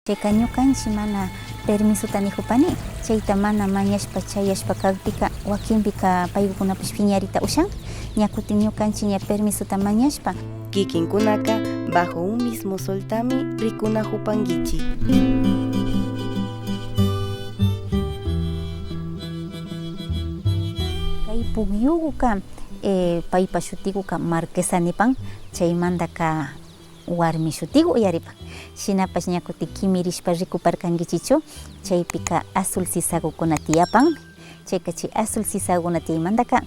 Chayka ñukanchik mana permisota nijupani, chayta mana mañashpa chayashpa kagpika wakinpika paykunapish piñarita ushan, ña kutin ñukanchik ña permisota mañashpa kikinkunaka bajo un mismo soltami rikunahupankichik. Kay pukyukuka paypa shutikuka Marquesa nipan, chaymantaka warmi shutiku uyaripan. Shinapash ña kutin kimirishpa rikuparkankichichu, chaypika azul sisakukuna tiyapan, chayka chay azul sisakukuna tiyaymantaka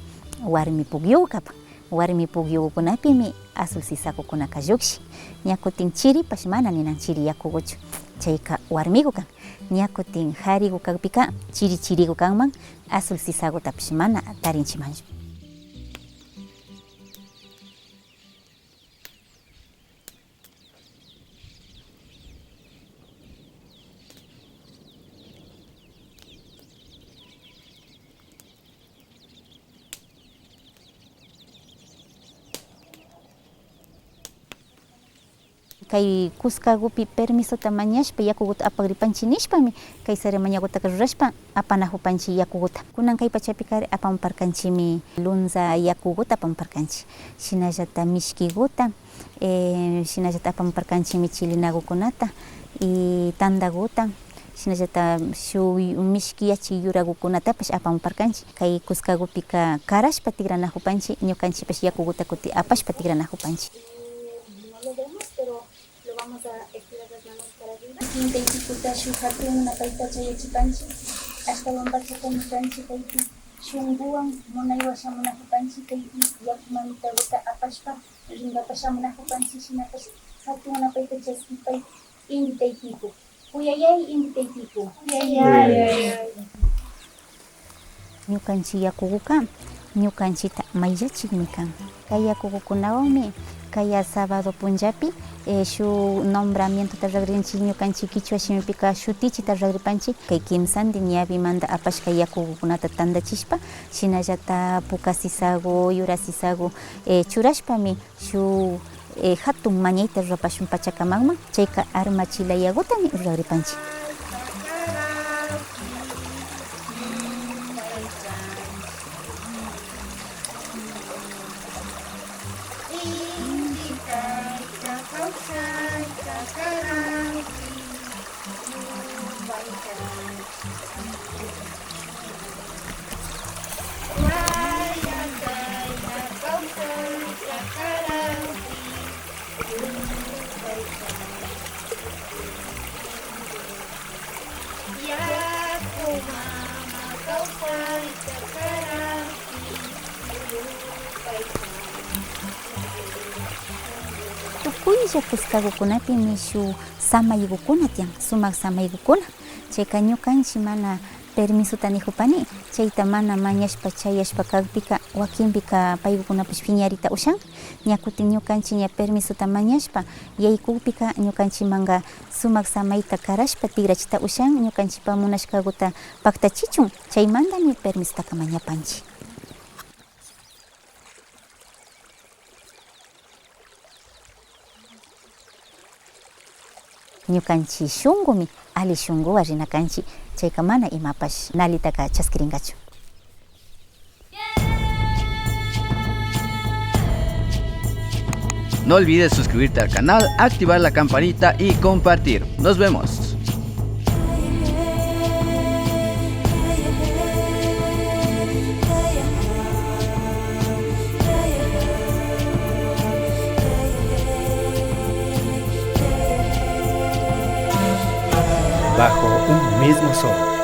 warmi pukyuku kapan. Warmi pukyukunapimi azul sisakukunaka llukshin. Ña kutin chiripash mana ninan chiri yakukuchu, chayka warmiku kan. Ña kutin hariku kagpika chiri chiriku kanman, azul sisakutapish mana tarinchimanchu. Kay kuskagupi permisota mañashpa yakukuta apagripanchik nishpami kay ceremoniakutaka rurashpa apanajupanchik yakukuta. Kunan kay pachapika apamuparkanchikmi lunza yakukuta apamuparkanchik, shinallata mishkiguta, shinallata apamuparkanchikmi chilinakukunata y tandaguta, shinallata shuk mishki yachik yurakukunatapash apamuparkanchik. Kay kuskagupika karashpa tigranajupanchik, ñukanchikpash yakukuta kutin apashpa tigranajupanchik. Vamos a estirar las manos para arriba. Quinta y picuta shujatun napaita chayachipanchi. Hasta wambacha kamitanchi kaiti. Shunguan monaywa shamunajupanchi kaiti. Yakumamita guta apashpa. Ringapa shamunajupanchi shinapash. Hatun napaita chaskipay. Indita itiku. Uyayay indita itiku. Uyayay. Ñukanchik yakukuka ñukanchikta mayllachikmi kan. Kay yakukukunawanmi kaya sábado punllapi shuk nombramientota ragrinchik ñukanchik kichwa shimipika shutichita ragripanchik kay kimsanti ñawimanta apashka yakukunata tandachishpa shinallata puka sisagu, yura sisagu churashpami shuk hatun mañayta rurapashun pachakamanman, chayka armachila yagutami ragripanchik. Tukuylla kuskakukunapimi shuk samaykukuna tiyan, sumak samaykukuna, chayka ñukanchik mana permisota nijupani, chayta mana mañashpa chayashpa kagpika wakinpika paykunapish piñarita ushan, ña kutin ñukanchik ña permisota mañashpa yaykukpika ñukanchikmanka sumak samayta karashpa tigrachita ushan, ñukanchikpa munashkakuta paktachichun, chaymantami permisotaka mañapanchik. Ñukanchik shungumi ali shunguwa rinakanchik, chayka mana imapash nalitaka chaskirinkachu. No olvides suscribirte al canal, activar la campanita y compartir. Nos vemos. Bajo un mismo sol.